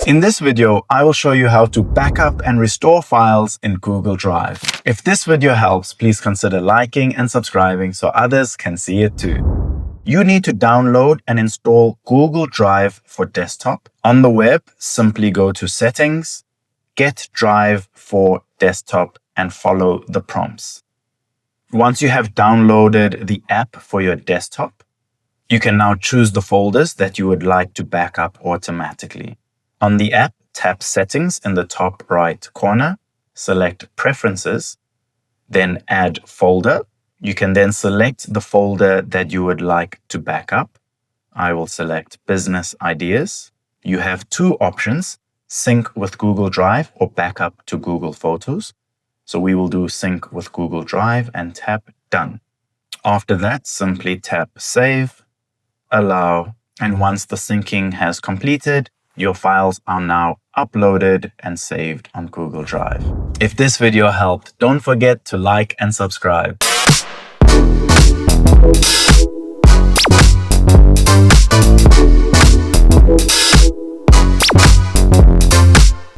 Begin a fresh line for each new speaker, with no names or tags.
In this video, I will show you how to backup and restore files in Google Drive. If this video helps, please consider liking and subscribing so others can see it too. You need to download and install Google Drive for desktop. On the web, simply go to Settings, Get Drive for Desktop, and follow the prompts. Once you have downloaded the app for your desktop, you can now choose the folders that you would like to back up automatically. On the app, tap Settings in the top right corner, select Preferences, then Add Folder. You can then select the folder that you would like to back up. I will select Business Ideas. You have two options, Sync with Google Drive or Backup to Google Photos. So we will do Sync with Google Drive and tap Done. After that, simply tap Save, Allow, and once the syncing has completed, your files are now uploaded and saved on Google Drive. If this video helped, don't forget to like and subscribe.